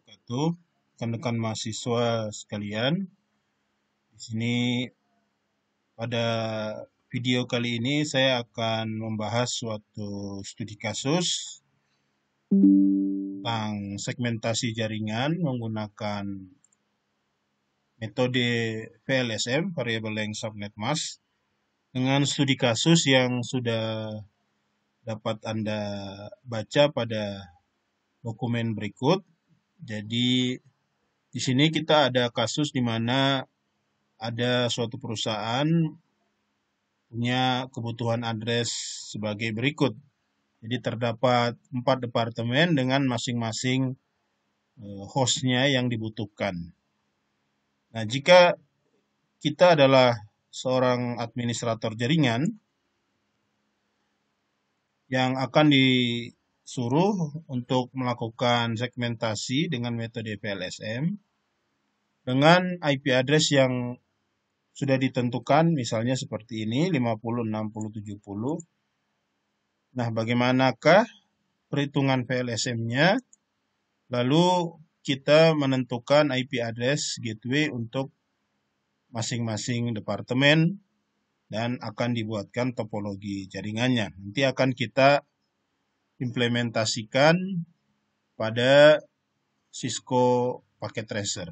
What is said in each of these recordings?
wabarakatuh. Rekan-rekan mahasiswa sekalian, di sini pada video kali ini saya akan membahas suatu studi kasus tentang segmentasi jaringan menggunakan metode VLSM, Variable Length Subnet Mask, dengan studi kasus yang sudah dapat Anda baca pada dokumen berikut. Jadi di sini kita ada kasus di mana ada suatu perusahaan punya kebutuhan address sebagai berikut. Jadi terdapat 4 departemen dengan masing-masing hostnya yang dibutuhkan. Nah, jika kita adalah seorang administrator jaringan yang akan disuruh untuk melakukan segmentasi dengan metode VLSM dengan IP address yang sudah ditentukan, misalnya seperti ini, 50, 60, 70. Nah, bagaimanakah perhitungan VLSM-nya? Lalu kita menentukan IP address gateway untuk masing-masing departemen dan akan dibuatkan topologi jaringannya. Nanti akan kita implementasikan pada Cisco Packet Tracer.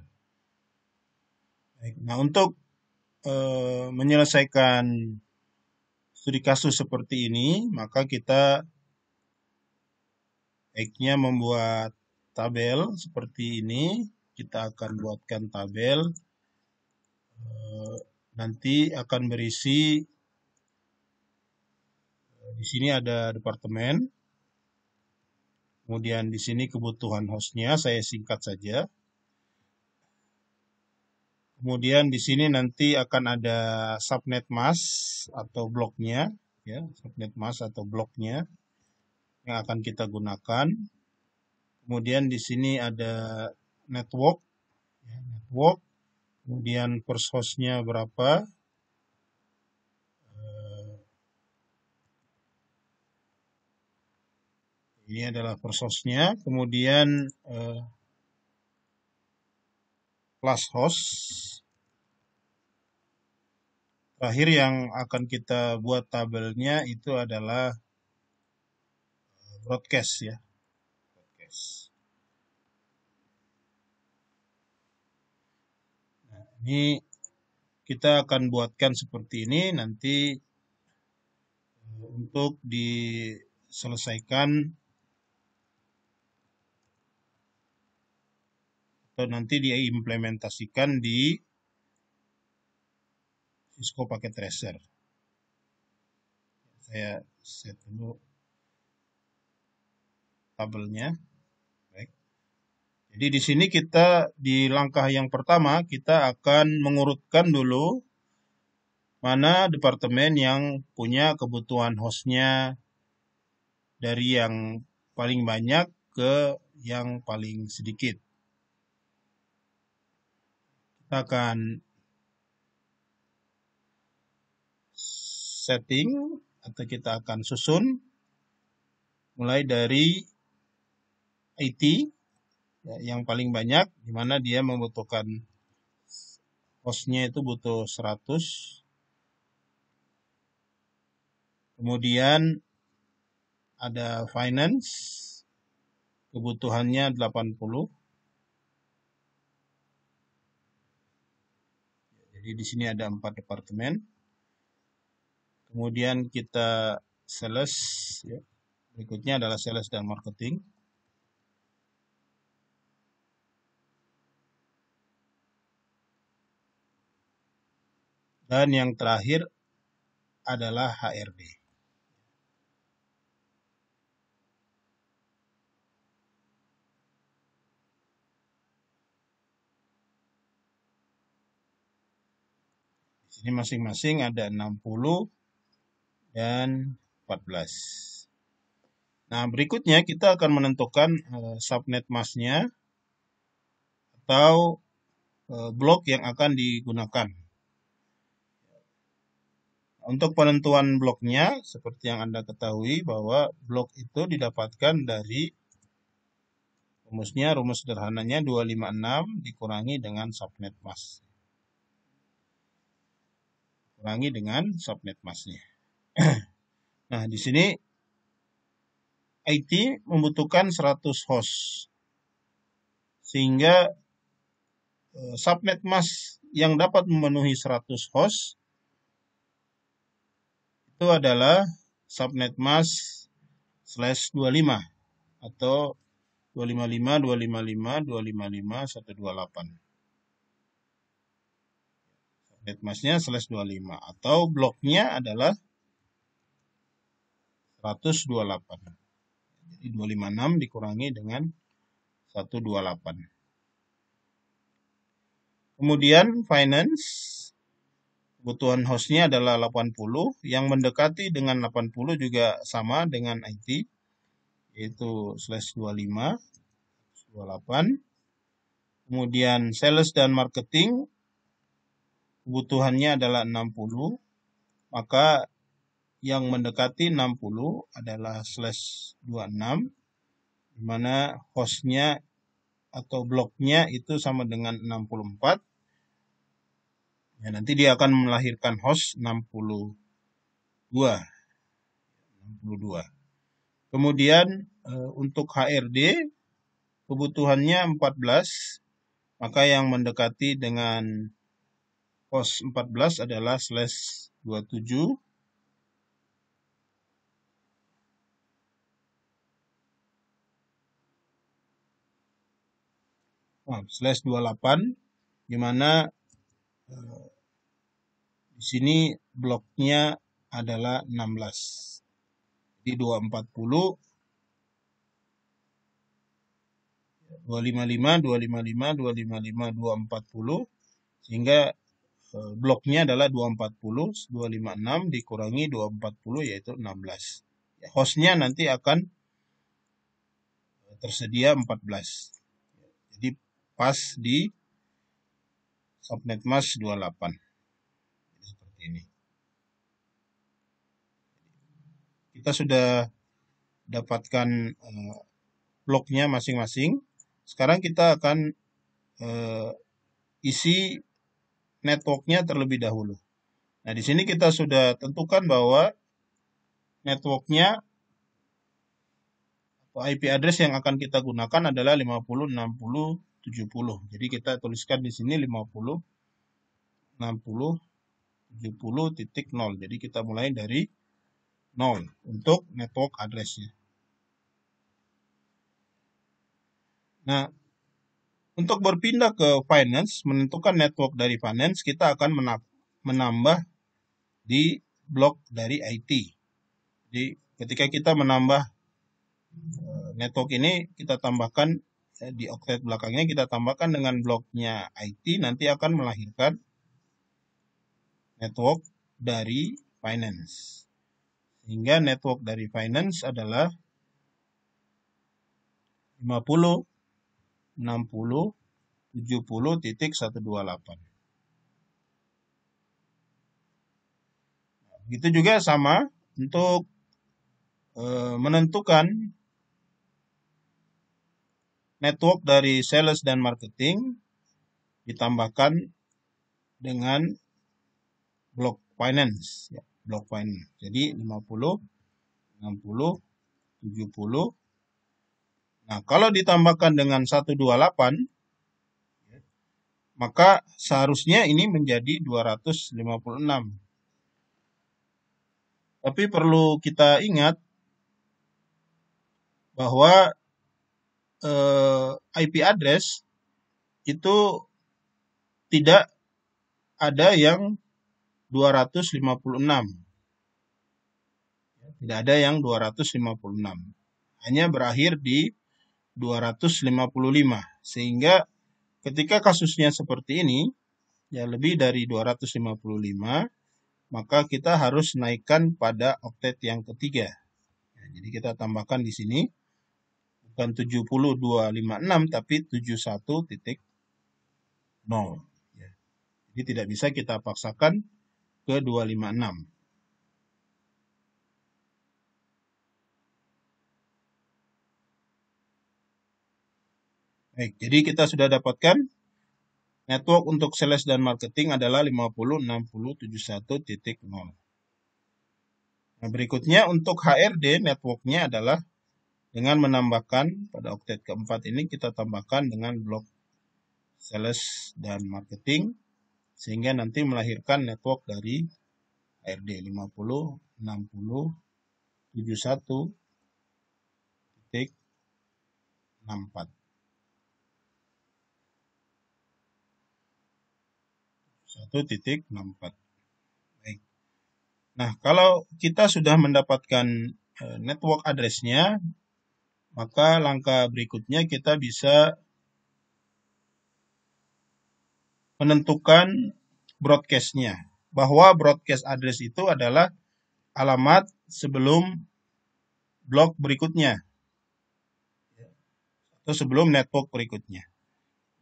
Nah, untuk menyelesaikan studi kasus seperti ini, maka kita baiknya membuat tabel seperti ini. Kita akan buatkan tabel, nanti akan berisi, di sini ada departemen, kemudian di sini kebutuhan hostnya, saya singkat saja. Kemudian di sini nanti akan ada subnet mask atau bloknya, ya, subnet mask atau bloknya yang akan kita gunakan. Kemudian di sini ada network, ya, network. Kemudian first hostnya berapa? Ini adalah first hostnya. Kemudian class host. Terakhir yang akan kita buat tabelnya itu adalah broadcast, ya. Broadcast. Nah, ini kita akan buatkan seperti ini nanti untuk diselesaikan atau nanti diimplementasikan di Cisco Packet Tracer. Saya set dulu tabelnya. Baik. Jadi di sini kita di langkah yang pertama kita akan mengurutkan dulu mana departemen yang punya kebutuhan hostnya dari yang paling banyak ke yang paling sedikit. Kita akan setting atau kita akan susun mulai dari IT, ya, yang paling banyak, di mana dia membutuhkan hostnya itu butuh 100. Kemudian ada finance, kebutuhannya 80. Jadi di sini ada 4 departemen. Kemudian kita sales, ya. Berikutnya adalah sales dan marketing. Dan yang terakhir adalah HRD. Di sini masing-masing ada 60 dan 14. Nah, berikutnya kita akan menentukan subnet mask-nya atau blok yang akan digunakan. Untuk penentuan bloknya, seperti yang Anda ketahui bahwa blok itu didapatkan dari Rumus sederhananya 256 dikurangi dengan subnet mask. Kurangi dengan subnet masknya. Nah, di sini IT membutuhkan 100 host. Sehingga subnet mask yang dapat memenuhi 100 host itu adalah subnet mask /25 atau 255, 255, 255, 128. Subnet masknya /25 atau bloknya adalah 128. Jadi 256 dikurangi dengan 128. Kemudian finance, kebutuhan hostnya adalah 80, yang mendekati dengan 80 juga sama dengan IT, yaitu /25, 28. Kemudian sales dan marketing, kebutuhannya adalah 60, maka yang mendekati 60 adalah /26, di mana hostnya atau bloknya itu sama dengan 64. Ya, nanti dia akan melahirkan host 62. Kemudian untuk HRD kebutuhannya 14, maka yang mendekati dengan host 14 adalah /27. /28, di mana di sini bloknya adalah 16. Jadi 240, 255, 255, 255, 240, sehingga bloknya adalah 240, 256 dikurangi 240 yaitu 16. Ya, hostnya nanti akan tersedia 14. Jadi pas di subnet mask 28. Seperti ini. Kita sudah dapatkan bloknya masing-masing. Sekarang kita akan isi networknya terlebih dahulu. Nah, di sini kita sudah tentukan bahwa networknya atau IP address yang akan kita gunakan adalah 50, 60, 70. Jadi kita tuliskan di sini 50, 60, 70.0. Jadi kita mulai dari 0 untuk network address-nya. Nah, untuk berpindah ke finance, menentukan network dari finance, kita akan menambah di blok dari IT. Jadi ketika kita menambah network ini, kita tambahkan di octet belakangnya, kita tambahkan dengan bloknya IT, nanti akan melahirkan network dari finance. Sehingga network dari finance adalah 50, 60, 70.128. Begitu juga sama untuk menentukan network dari sales dan marketing, ditambahkan dengan blok finance. Ya, blok finance. Jadi 50, 60, 70. Nah, kalau ditambahkan dengan 128, maka seharusnya ini menjadi 256. Tapi perlu kita ingat bahwa IP address itu tidak ada yang 256. Tidak ada yang 256. Hanya berakhir di 255. Sehingga ketika kasusnya seperti ini, ya lebih dari 255, maka kita harus naikkan pada oktet yang ketiga. Ya, jadi kita tambahkan di sini bukan 70.256 tapi 71.0. Ya. Jadi tidak bisa kita paksakan ke 256. Baik, jadi kita sudah dapatkan network untuk sales dan marketing adalah 506071.0. Nah, berikutnya untuk HRD networknya adalah dengan menambahkan pada oktet keempat ini kita tambahkan dengan blok sales dan marketing sehingga nanti melahirkan network dari HRD 506071.64. 1.64. Baik. Nah, kalau kita sudah mendapatkan network address-nya, maka langkah berikutnya kita bisa menentukan broadcast-nya. Bahwa broadcast address itu adalah alamat sebelum blok berikutnya. Atau sebelum network berikutnya.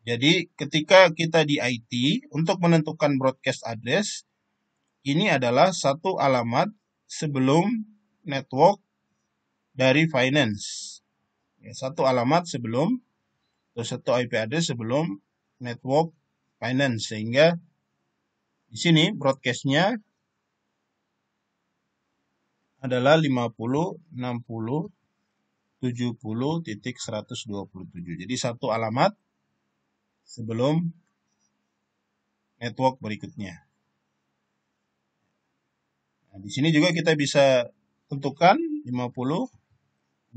Jadi ketika kita di IT, untuk menentukan broadcast address, ini adalah satu alamat sebelum network dari finance. Satu alamat sebelum, atau satu IP address sebelum network finance. Sehingga di sini broadcast-nya adalah 506070.127. Jadi satu alamat sebelum network berikutnya. Nah, di sini juga kita bisa tentukan 506071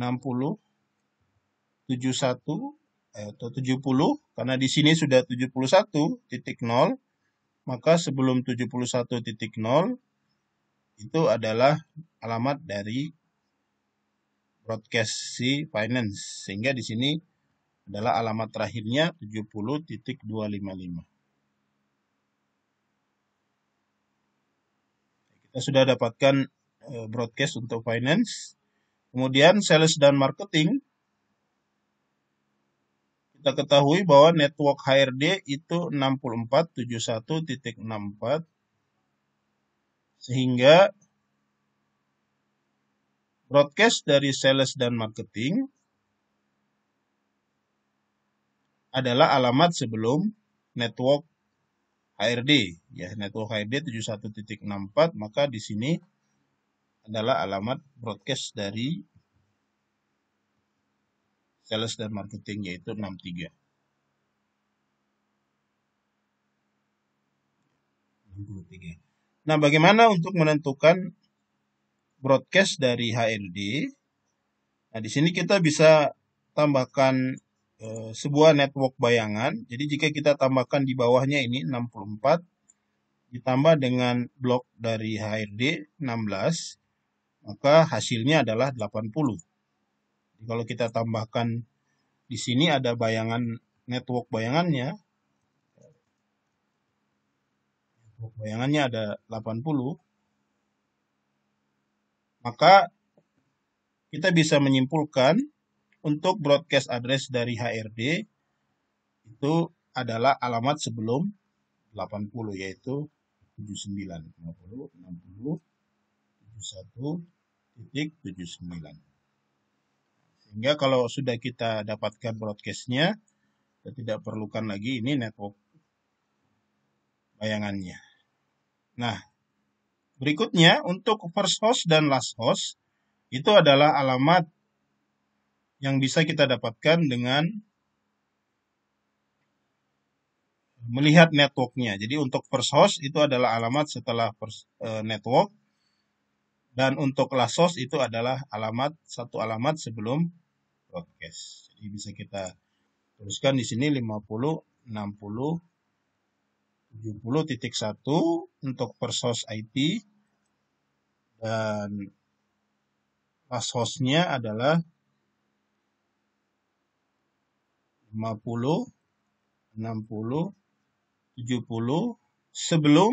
atau 70 karena di sini sudah 71.0, maka sebelum 71.0 itu adalah alamat dari broadcast si finance, sehingga di sini adalah alamat terakhirnya 70.255. Kita sudah dapatkan broadcast untuk finance. Kemudian sales dan marketing, kita ketahui bahwa network HRD itu 6471.64, sehingga broadcast dari sales dan marketing adalah alamat sebelum network HRD, ya, network HRD 71.64, maka di sini adalah alamat broadcast dari sales dan marketing, yaitu 63. Nah, bagaimana untuk menentukan broadcast dari HRD? Nah, di sini kita bisa tambahkan sebuah network bayangan. Jadi jika kita tambahkan di bawahnya ini 64 ditambah dengan blok dari HRD 16, maka hasilnya adalah 80. Jadi kalau kita tambahkan di sini ada bayangan network bayangannya. Network bayangannya ada 80. Maka kita bisa menyimpulkan untuk broadcast address dari HRD itu adalah alamat sebelum 80, yaitu 79, 50, 60, 71.79. Sehingga kalau sudah kita dapatkan broadcast-nya, kita tidak perlukan lagi ini network bayangannya. Nah, berikutnya untuk first host dan last host, itu adalah alamat yang bisa kita dapatkan dengan melihat networknya. Jadi untuk first host itu adalah alamat setelah network, dan untuk last host itu adalah satu alamat sebelum broadcast. Jadi bisa kita tuliskan di sini 506070.1 untuk first host IT, dan last hostnya adalah 506070 sebelum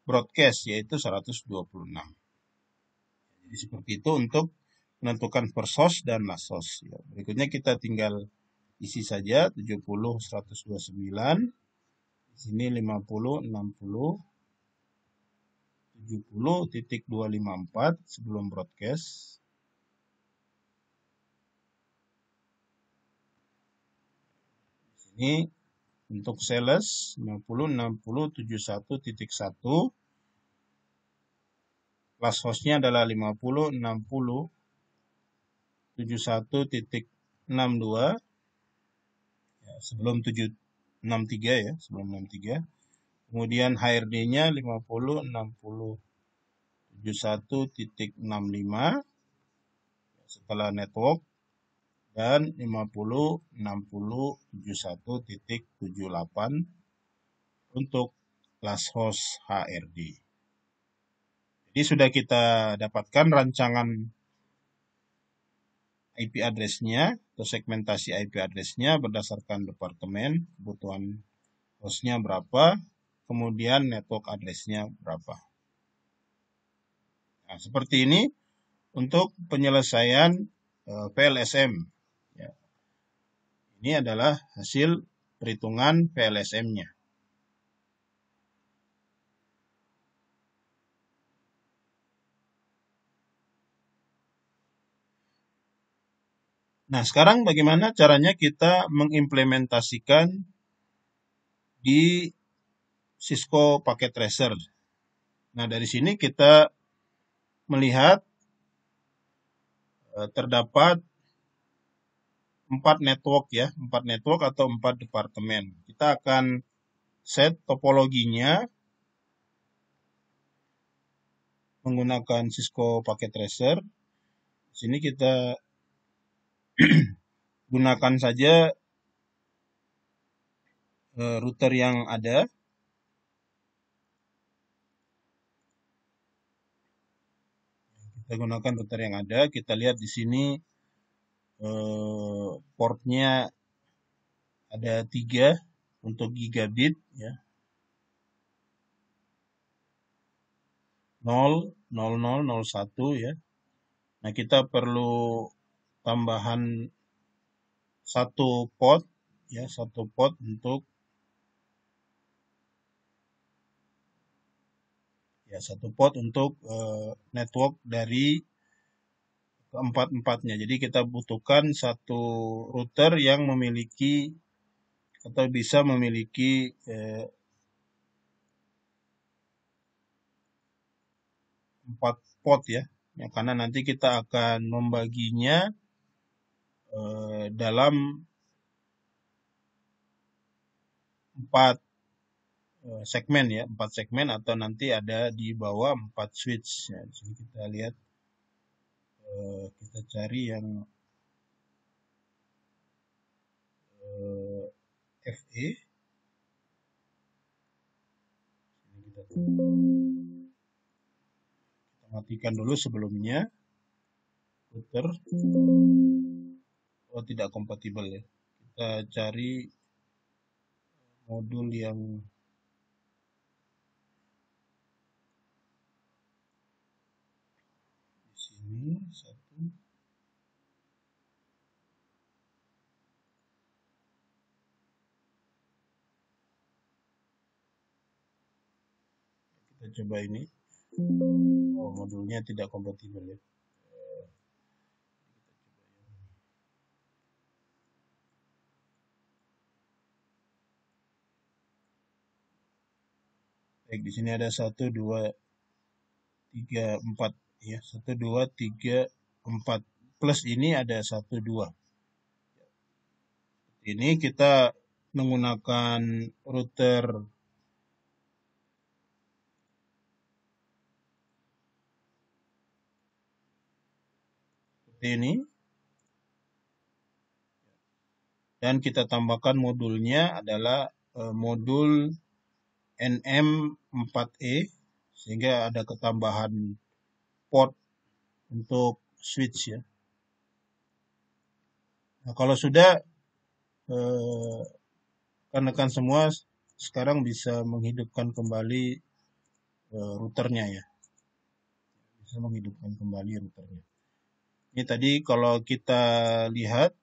broadcast, yaitu 126. Jadi seperti itu untuk menentukan first host dan last host. Berikutnya kita tinggal isi saja 70.129. Di sini 506070.254 sebelum broadcast. Ini untuk sales 50.60.71.1. Kelas hostnya adalah 50.60.71.62. Ya, sebelum 763 ya, sebelum 63. Kemudian HRD-nya 50.60.71.65 setelah network, dan 50.60.71.78 untuk kelas host HRD. Jadi sudah kita dapatkan rancangan IP address-nya atau segmentasi IP address-nya berdasarkan departemen, kebutuhan hostnya berapa, kemudian network address-nya berapa. Nah, seperti ini untuk penyelesaian VLSM. Ya. Ini adalah hasil perhitungan VLSM-nya. Nah, sekarang bagaimana caranya kita mengimplementasikan di Cisco Packet Tracer. Nah, dari sini kita melihat terdapat 4 network ya, 4 network atau 4 departemen. Kita akan set topologinya menggunakan Cisco Packet Tracer. Di sini kita gunakan saja router yang ada. Kita gunakan router yang ada. Kita lihat di sini portnya ada 3 untuk gigabit ya. 0, 00, 01 ya. Nah, kita perlu tambahan satu port ya, satu port untuk network dari keempat-empatnya. Jadi kita butuhkan satu router yang memiliki atau bisa memiliki 4 port ya. Ya, karena nanti kita akan membaginya dalam 4 segmen ya, 4 segmen atau nanti ada di bawah 4 switch. Ya, di sini kita lihat, kita cari yang FE. Ini kita matikan dulu sebelumnya. Router. Oh, tidak kompatibel ya. Kita cari modul yang di sini satu. Kita coba ini. Oh, modulnya tidak kompatibel ya. Baik, di sini ada 1, 2, 3, 4 ya. 1, 2, 3, 4. Plus ini ada 1, 2. Ini kita menggunakan router seperti ini. Dan kita tambahkan modulnya adalah modul NM4E, sehingga ada ketambahan port untuk switch ya. Nah, kalau sudah rekan-rekan semua sekarang bisa menghidupkan kembali routernya ya. Bisa menghidupkan kembali routernya. Ini tadi kalau kita lihat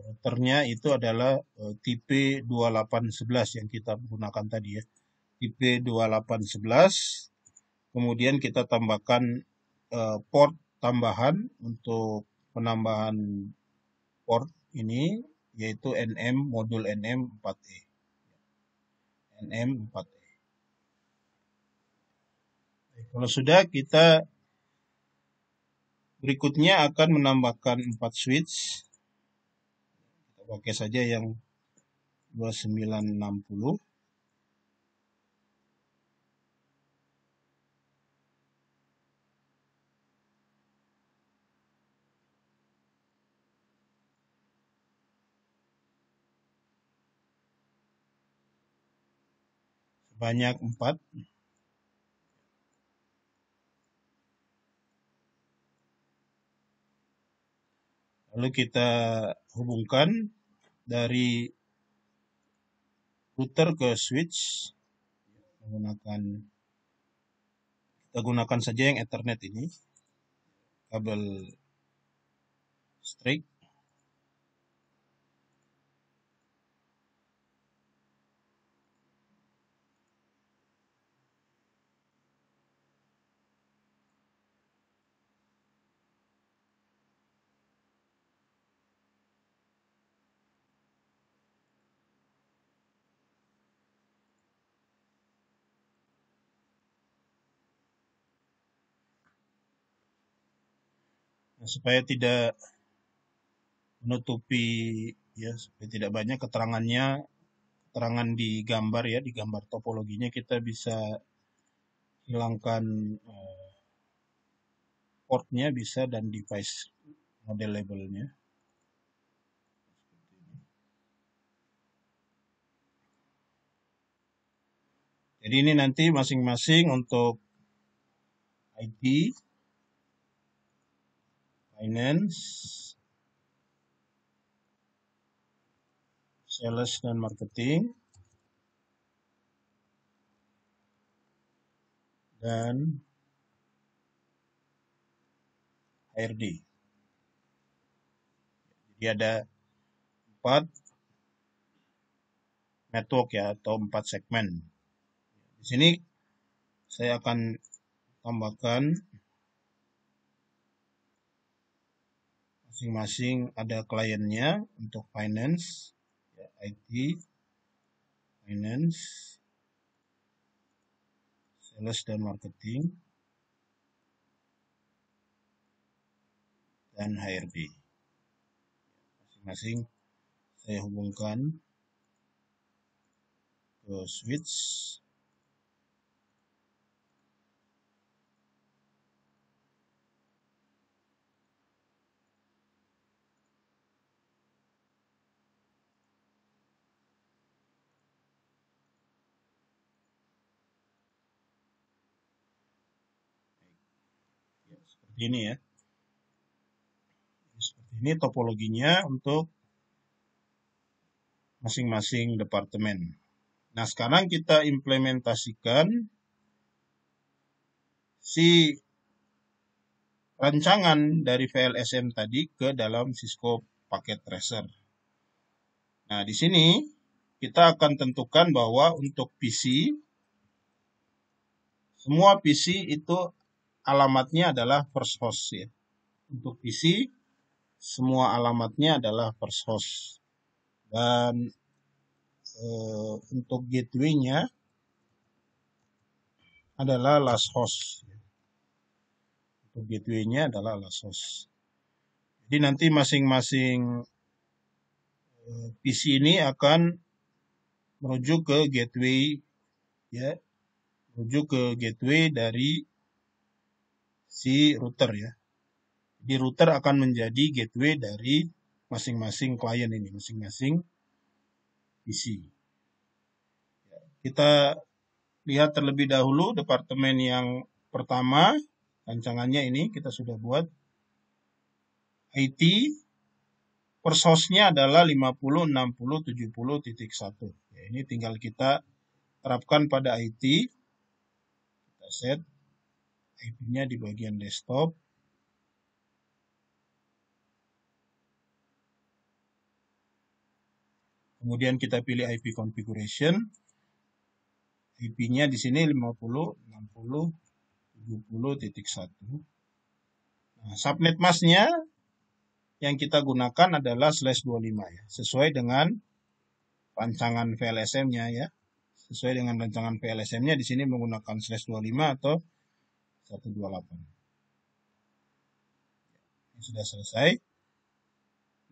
routernya itu adalah tipe 2811 yang kita gunakan tadi ya. Tipe 2811. Kemudian kita tambahkan port tambahan untuk penambahan port ini, yaitu NM, modul NM4E. NM4E. Kalau sudah, kita berikutnya akan menambahkan 4 switch. Kita pakai saja yang 2960. Sebanyak 4. Lalu kita hubungkan dari router ke switch. Kita gunakan saja yang Ethernet ini. Kabel straight. Nah, supaya tidak menutupi, ya, supaya tidak banyak keterangan di gambar, ya, di gambar topologinya kita bisa hilangkan portnya bisa, dan device model labelnya. Jadi ini nanti masing-masing untuk IT, finance, sales dan marketing, dan HRD. Jadi ada 4 network, ya, atau 4 segmen. Di sini saya akan tambahkan masing-masing ada kliennya. Untuk finance, ya, IT, finance, sales dan marketing, dan HRD. Masing-masing saya hubungkan ke switch. Ya, seperti ini, ya. Seperti ini topologinya untuk masing-masing departemen. Nah, sekarang kita implementasikan si rancangan dari VLSM tadi ke dalam Cisco Packet Tracer. Nah, di sini kita akan tentukan bahwa untuk PC, semua PC itu alamatnya adalah first host, ya. Untuk PC, semua alamatnya adalah first host. Dan untuk gateway-nya adalah last host. Untuk gateway-nya adalah last host. Jadi nanti masing-masing PC ini akan merujuk ke gateway, ya, merujuk ke gateway dari si router, ya. Di router akan menjadi gateway dari masing-masing klien ini, masing-masing PC. Ya, kita lihat terlebih dahulu departemen yang pertama. Rancangannya ini kita sudah buat. IT, first host-nya adalah 50.60.70.1. Ya, ini tinggal kita terapkan pada IT. Kita set IP-nya di bagian desktop. Kemudian kita pilih IP configuration. IP-nya di sini 50.60.70.1. Nah, subnet mask-nya yang kita gunakan adalah /25 ya, sesuai dengan rancangan VLSM-nya ya. Sesuai dengan rancangan VLSM-nya di sini menggunakan /25 atau 128. Ini sudah selesai.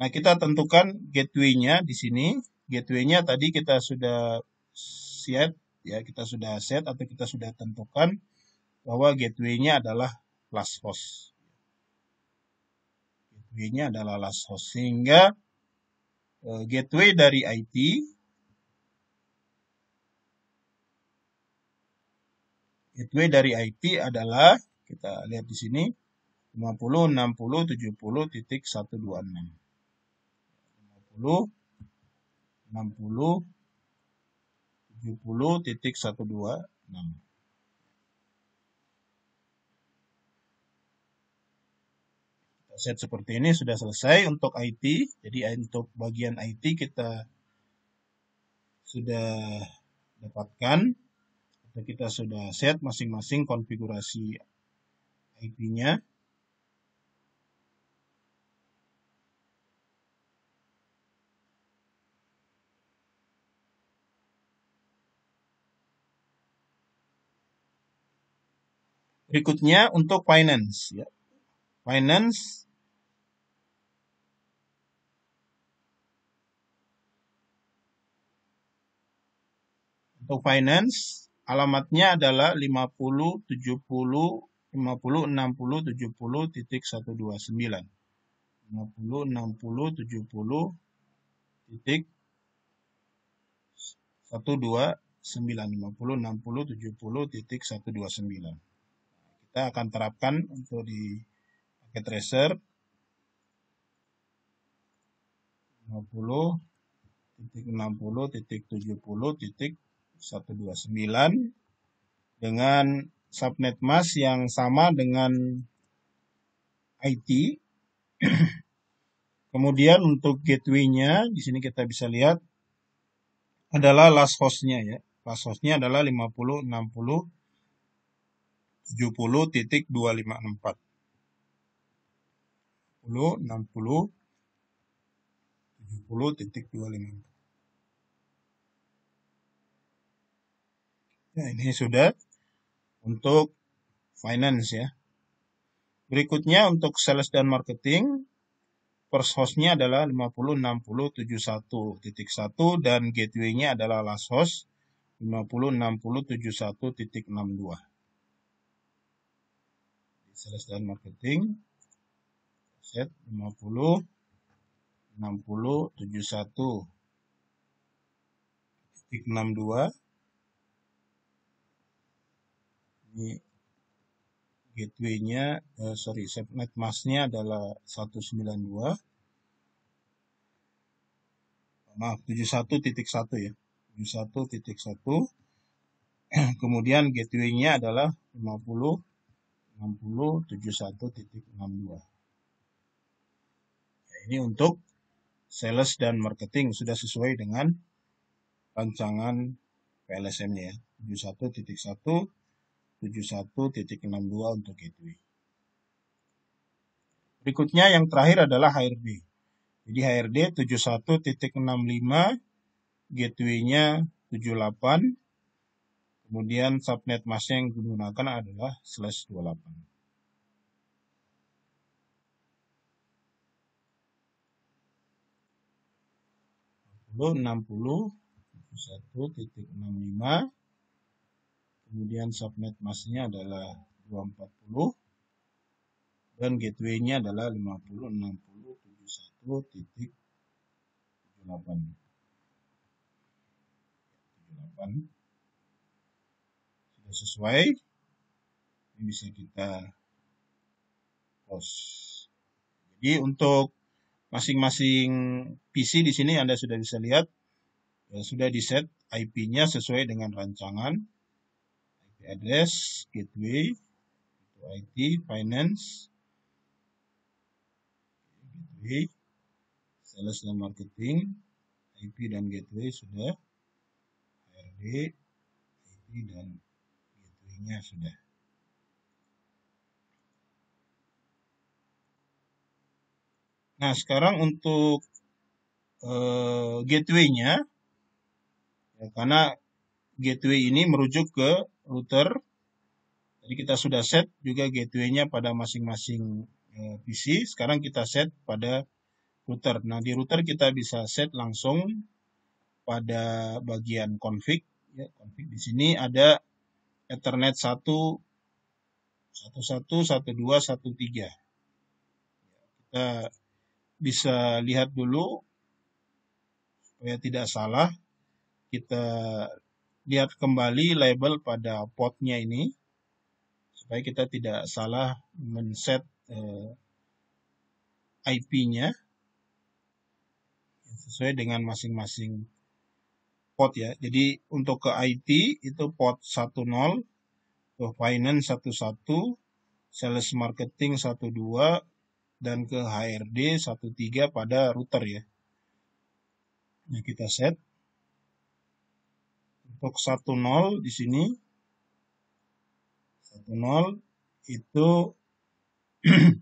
Nah, kita tentukan gateway-nya di sini. Gateway-nya tadi kita sudah set ya, kita sudah set atau kita sudah tentukan bahwa gateway-nya adalah last host. Gateway-nya adalah last host, sehingga gateway dari IT adalah, kita lihat di sini, 50, 60, 70.126. 50, 60, 70.126. Kita set seperti ini, sudah selesai untuk IT. Jadi untuk bagian IT kita sudah dapatkan, atau kita sudah set masing-masing konfigurasi IP-nya. Berikutnya untuk finance ya. Untuk finance alamatnya adalah 50, 70, 50, 60, 70.129. 50, 60, 70.129. 50, 60, 70.129. Kita akan terapkan untuk di paket tracer 50.60.70.129 dengan subnet mask yang sama dengan IT. Kemudian untuk gateway-nya di sini kita bisa lihat adalah last host-nya ya. Last host-nya adalah 50, 60, 70.254. 50, 60, 70.254. Nah, ini sudah untuk finance ya. Berikutnya untuk sales dan marketing, first host-nya adalah 50, 60, 71.1 dan gateway-nya adalah last host 50, 60, 71.62. Sales dan marketing set 50, 60, 71.62. Ini gateway-nya, subnet mask-nya adalah 192. Maaf, 71.1 ya. 71.1. Kemudian gateway-nya adalah 50, 60, 71.62. Ya, ini untuk sales dan marketing sudah sesuai dengan rancangan VLSM-nya ya. 71.1, 71.62 untuk gateway. Berikutnya yang terakhir adalah HRD. Jadi HRD 71.65, gateway-nya 78. Kemudian subnet mask yang digunakan adalah /28. 60, 71.65. Kemudian subnet mask-nya adalah 240 dan gateway-nya adalah 50, 60, 71.78. Sudah sesuai. Ini bisa kita close. Jadi untuk masing-masing PC di sini Anda sudah bisa lihat ya, sudah di set IP-nya sesuai dengan rancangan. IP address, gateway, IT, finance, gateway, sales dan marketing, IP dan gateway sudah, HRD, IP dan gateway-nya sudah. Nah, sekarang untuk gateway-nya, ya, karena gateway ini merujuk ke router, jadi kita sudah set juga gateway-nya pada masing-masing PC. Sekarang kita set pada router. Nah, di router kita bisa set langsung pada bagian config. Ya, config di sini ada Ethernet 1, 11, 12, 13. Kita bisa lihat dulu supaya tidak salah. Kita lihat kembali label pada portnya ini supaya kita tidak salah men-set IP-nya sesuai dengan masing-masing port ya. Jadi untuk ke IT itu port 10, ke finance 11, sales marketing 12, dan ke HRD 13 pada router ya. Nah, kita set untuk 10 di sini 10 itu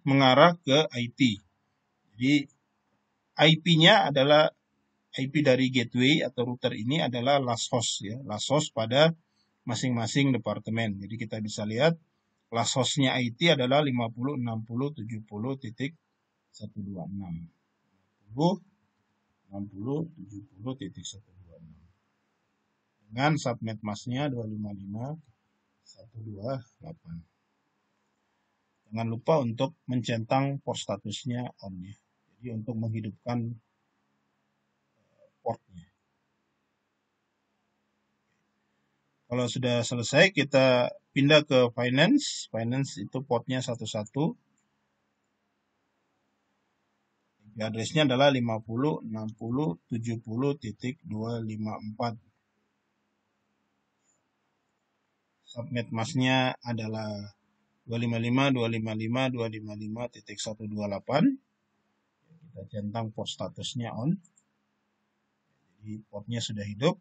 mengarah ke IT. Jadi IP-nya adalah IP dari gateway atau router ini adalah last host ya, last host pada masing-masing departemen. Jadi kita bisa lihat last host-nya IT adalah 50, 60, 70.126. 50, 60, 70.126. Dengan subnet mask-nya 255.128. Jangan lupa untuk mencentang port statusnya on ya. Jadi untuk menghidupkan portnya. Kalau sudah selesai kita pindah ke finance. Finance itu portnya 11. Addressnya adalah 50, 60, 70.254. Subnet masknya adalah 255, 255, 255.128. Kita centang port statusnya on. Jadi portnya sudah hidup.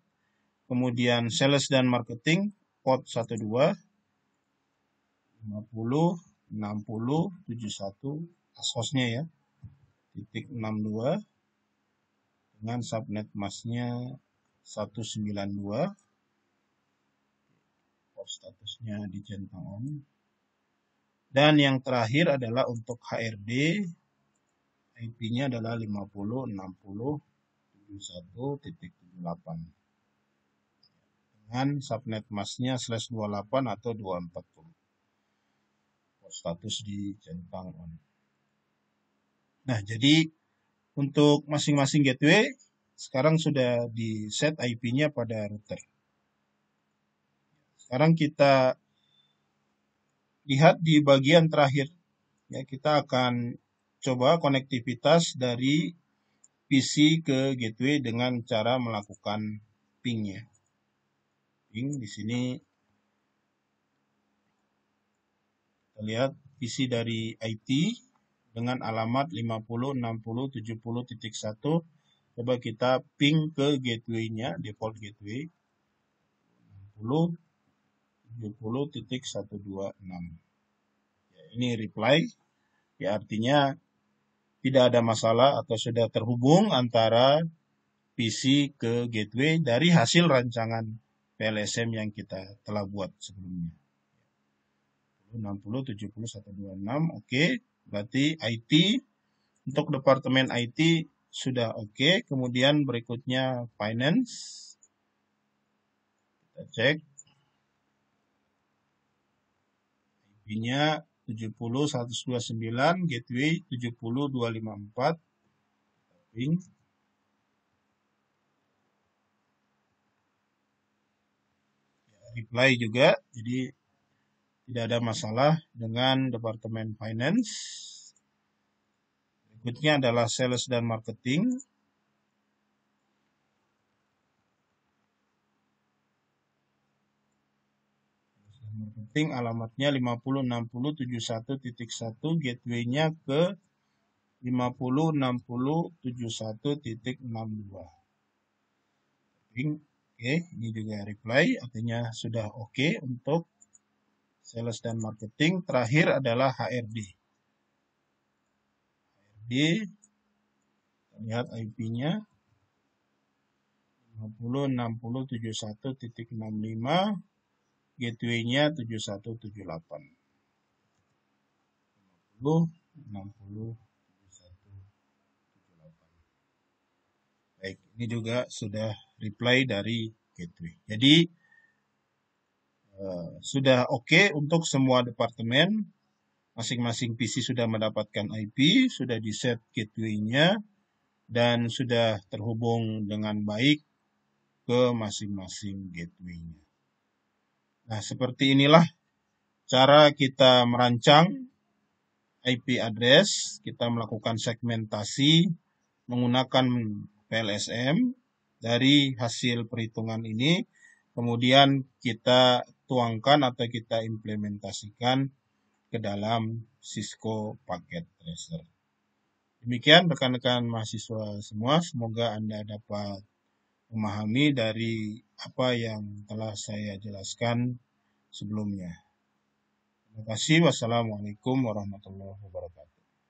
Kemudian sales dan marketing port 12, 50, 60, 71 hostnya ya, .62 dengan subnet masknya 192. Port statusnya dicentang on. Dan yang terakhir adalah untuk HRD, IP-nya adalah 50, 60, 71.78 dengan subnet masknya /28 atau 240. Port status dicentang on. Nah, jadi untuk masing-masing gateway sekarang sudah di set IP-nya pada router. Sekarang kita lihat di bagian terakhir. Ya, kita akan coba konektivitas dari PC ke gateway dengan cara melakukan ping-nya. Ping di sini kita lihat PC dari IT dengan alamat 50, 60, 70.1. Coba kita ping ke gateway-nya, default gateway 60, 70.126. Ya, ini reply. Ya, artinya tidak ada masalah atau sudah terhubung antara PC ke gateway dari hasil rancangan PLSM yang kita telah buat sebelumnya. 60, 70, 126. Oke, berarti IT untuk departemen IT sudah oke. Kemudian berikutnya finance. Kita cek. IP-nya 70, 129, gateway 70, 254. Ping. Reply juga, jadi tidak ada masalah dengan departemen finance. Berikutnya adalah sales dan marketing. Marketing alamatnya 50, 60, 71.1, gateway-nya ke 50, 60, 71.62. Oke, ini juga reply, artinya sudah oke untuk sales dan marketing. Terakhir adalah HRD. HRD Lihat IP-nya 50.60.71.65, gateway-nya 7178. 50.60.71.78. Baik, ini juga sudah reply dari gateway. Jadi sudah oke untuk semua departemen. Masing-masing PC sudah mendapatkan IP, sudah di-set gateway-nya, dan sudah terhubung dengan baik ke masing-masing gateway-nya. Nah, seperti inilah cara kita merancang IP address. Kita melakukan segmentasi menggunakan PLSM. Dari hasil perhitungan ini, kemudian kita tuangkan atau kita implementasikan ke dalam Cisco Packet Tracer. Demikian rekan-rekan mahasiswa semua, semoga Anda dapat memahami dari apa yang telah saya jelaskan sebelumnya. Terima kasih. Wassalamualaikum warahmatullahi wabarakatuh.